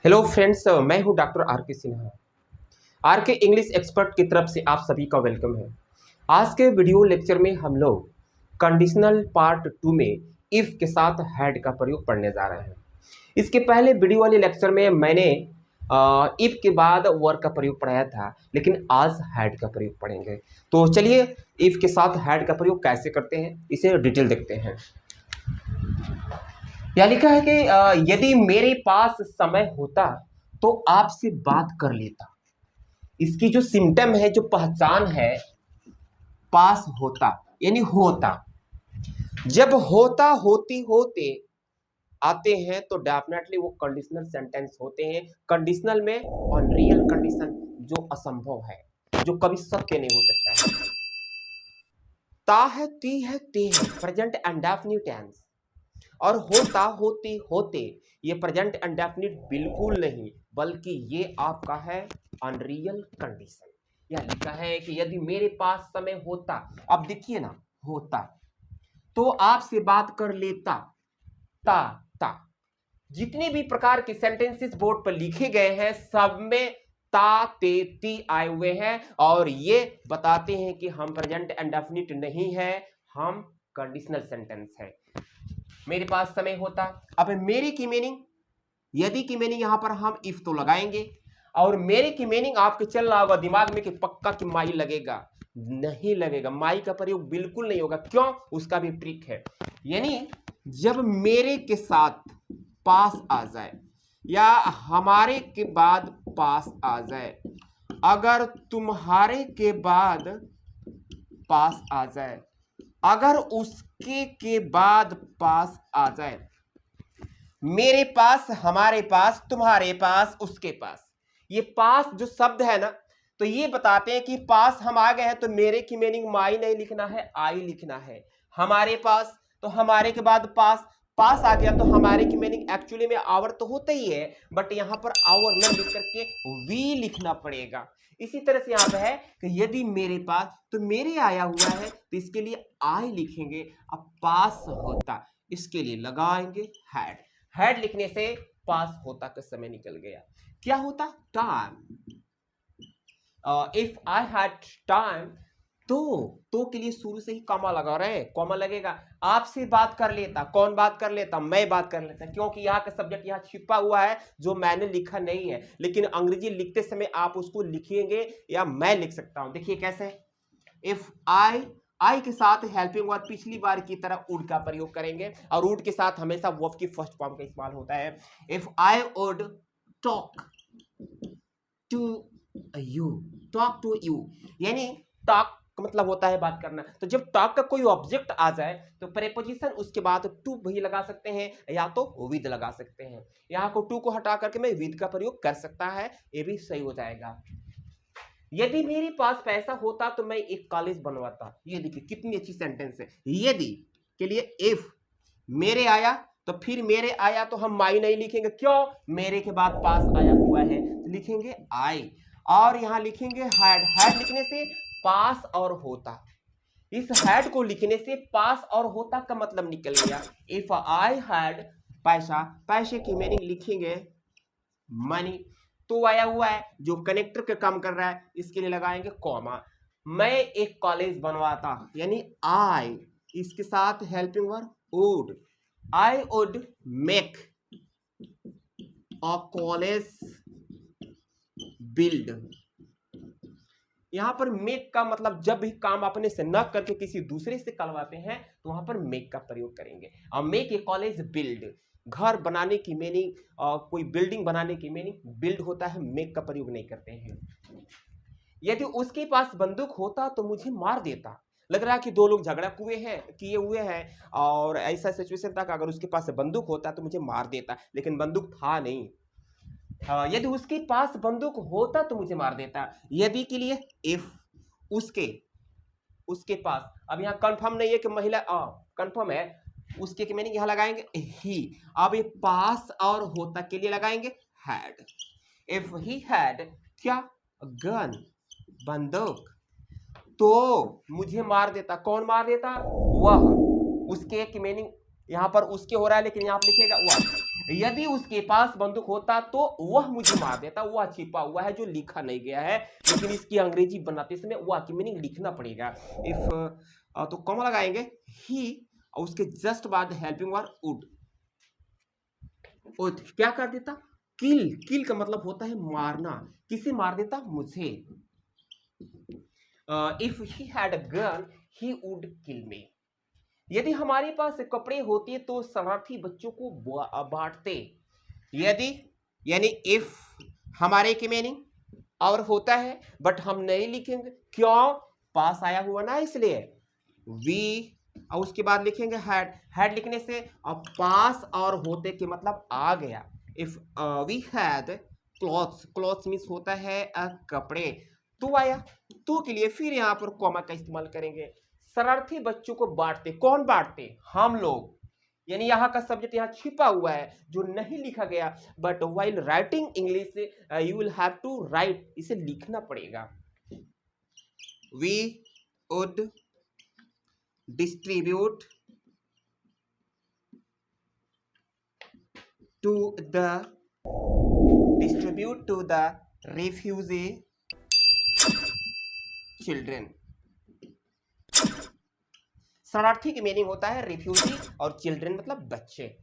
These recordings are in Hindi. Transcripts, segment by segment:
हेलो फ्रेंड्स, मैं हूं डॉक्टर आर के सिन्हा। आर के इंग्लिश एक्सपर्ट की तरफ से आप सभी का वेलकम है। आज के वीडियो लेक्चर में हम लोग कंडीशनल पार्ट 2 में इफ़ के साथ हैड का प्रयोग पढ़ने जा रहे हैं। इसके पहले वीडियो वाले लेक्चर में मैंने इफ़ के बाद वर्क का प्रयोग पढ़ाया था, लेकिन आज हैड का प्रयोग पढ़ेंगे। तो चलिए इफ़ के साथ हैड का प्रयोग कैसे करते हैं इसे डिटेल देखते हैं। यहाँ लिखा है कि यदि मेरे पास समय होता तो आपसे बात कर लेता। इसकी जो सिम्टम है, जो पहचान है, पास होता यानी होता। जब होता होती होते आते हैं तो डेफिनेटली वो कंडीशनल सेंटेंस होते हैं। कंडीशनल में अनरियल कंडीशन, जो असंभव है, जो कभी सत्य नहीं हो सकता है। ता है, ती है, ते है, प्रेजेंट इंडेफिनिट टेंस। और होता होती होते ये प्रेजेंट इंडेफिनिट बिल्कुल नहीं, बल्कि ये आपका है अनरियल कंडीशन। यह लिखा है कि यदि मेरे पास समय होता, अब देखिए ना, होता तो आपसे बात कर लेता। ता ता जितने भी प्रकार के सेंटेंसेस बोर्ड पर लिखे गए हैं सब में ता ते ती आए हुए हैं, और ये बताते हैं कि हम प्रेजेंट इंडेफिनिट नहीं है, हम कंडीशनल सेंटेंस है। मेरे पास समय होता, अब मेरे की मीनिंग, यदि की मीनिंग यहां पर हम इफ तो लगाएंगे, और मेरे की मीनिंग आपके चल रहा होगा दिमाग में कि पक्का कि माई लगेगा। नहीं लगेगा, माई का प्रयोग बिल्कुल नहीं होगा। क्यों? उसका भी ट्रिक है। यानी जब मेरे के साथ पास आ जाए या हमारे के बाद पास आ जाए, अगर तुम्हारे के बाद पास आ जाए, अगर उसके के बाद पास आ जाए, मेरे पास, हमारे पास, तुम्हारे पास, उसके पास, ये पास जो शब्द है ना, तो ये बताते हैं कि पास हम आ गए हैं तो मेरे की मीनिंग माई नहीं लिखना है, आई लिखना है। हमारे पास तो हमारे के बाद पास, पास आ गया तो हमारे की मीनिंग एक्चुअली में आवर तो होता ही है, बट यहां पर आवर न लिख करके वी लिखना पड़ेगा। इसी तरह से यहां पे है कि यदि मेरे पास, तो मेरे आया हुआ है तो इसके लिए आई लिखेंगे। अब पास होता, इसके लिए लगाएंगे हैड। हैड लिखने से पास होता का समय निकल गया। क्या होता? Time. If I had time, तो के लिए शुरू से ही कॉमा लगा रहे हैं, कॉमा लगेगा। आपसे बात कर लेता, कौन बात कर लेता? मैं बात कर लेता, क्योंकि यहाँ का सब्जेक्ट यहाँ छिपा हुआ है जो मैंने लिखा नहीं है, लेकिन अंग्रेजी लिखते समय आप उसको लिखेंगे या मैं लिख सकता हूं। देखिए कैसे, इफ आई के साथ हेल्पिंग वर्ब पिछली बार की तरह वुड का प्रयोग करेंगे, और वुड के साथ हमेशा वर्ब की फर्स्ट फॉर्म का इस्तेमाल होता है। If I would talk to you, talk to you, यानी टॉक का मतलब होता है बात करना। तो जब टॉक का कोई ऑब्जेक्ट आ जाए तो प्रेपोजिशन उसके बाद टू भी लगा सकते हैं या तो विद लगा सकते हैं। यहाँ को टू को हटा करके मैं विद का प्रयोग कर सकता है, ये भी सही हो जाएगा। यदि मेरे पास पैसा होता तो मैं एक कॉलेज बनवाता। ये देखिए कितनी अच्छी सेंटेंस है। यदि के लिए इफ, मेरे आया तो फिर मेरे आया तो हम माई नहीं लिखेंगे। क्यों? मेरे के बाद पास आया हुआ है तो लिखेंगे आई, और यहां लिखेंगे हैड। हैड लिखने से पास और होता, इस हैड को लिखने से पास और होता का मतलब निकल गया। इफ आई हैड पैसा, पैसे की मीनिंग लिखेंगे मनी, तो आया हुआ है जो कनेक्टर का काम कर रहा है, इसके लिए लगाएंगे कॉमा। मैं एक कॉलेज बनवाता, यानी आई, इसके साथ helping verb would, I would make a college build. यहां पर मेक का मतलब जब भी काम अपने से न करके किसी दूसरे से करवाते हैं तो वहां पर मेक का प्रयोग करेंगे। और मेक ए कॉलेज बिल्ड, घर बनाने की मीनिंग, कोई बिल्डिंग बनाने की मीनिंग बिल्ड होता है, मेक का प्रयोग नहीं करते हैं। यदि उसके पास बंदूक होता तो मुझे मार देता। लग रहा है कि दो लोग झगड़ा किए हुए हैं और ऐसा सिचुएशन था कि अगर उसके पास बंदूक होता तो मुझे मार देता, लेकिन बंदूक था नहीं। यदि उसके पास बंदूक होता तो मुझे मार देता। यदि के लिए इफ, उसके पास, अब यहाँ कंफर्म नहीं है कि महिला, कंफर्म है, उसके की मीनिंग यहाँ लगाएंगे ही। अब ये पास और होता के लिए लगाएंगे हैड। इफ ही हैड क्या? गन, बंदूक, तो मुझे मार देता। कौन मार देता? वह। उसके की मीनिंग यहाँ पर उसके हो रहा है, लेकिन यहाँ पर लिखिएगा वह। यदि उसके पास बंदूक होता तो वह मुझे मार देता। वह छिपा हुआ है जो लिखा नहीं गया है, लेकिन इसकी अंग्रेजी बनाते समय वह की मीनिंग लिखना पड़ेगा। इफ तो कॉमा लगाएंगे ही और उसके जस्ट बाद हेल्पिंग वर्ब वुड क्या कर देता, किल। किल का मतलब होता है मारना। किसे मार देता, मुझे। If he had a gun he would kill me. यदि हमारे पास कपड़े होते तो शरारती बच्चों को बांटते। यदि यानी इफ हमारे की मीनिंग और होता है, बट हम नहीं लिखेंगे, क्यों, पास आया हुआ ना इसलिए। वी और उसके बाद लिखेंगे हैड। हैड लिखने से अब पास और होते के मतलब आ गया। If we had clothes, clothes means होता है कपड़े। तो आया, तो के लिए फिर यहाँ पर कॉमा का इस्तेमाल करेंगे। शरारती बच्चों को बांटते, कौन बांटते, हम लोग। यानी यहाँ का सब्जेक्ट यहाँ छिपा हुआ है जो नहीं लिखा गया, but while writing English you will have to write, इसे लिखना पड़ेगा। We would distribute to the refugee children. शरणार्थी की मीनिंग होता है रिफ्यूजी और चिल्ड्रेन मतलब बच्चे।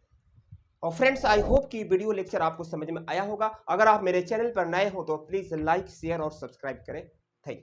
और फ्रेंड्स, आई होप कि वीडियो लेक्चर आपको समझ में आया होगा। अगर आप मेरे चैनल पर नए हो तो प्लीज लाइक, शेयर और सब्सक्राइब करें। Thank you.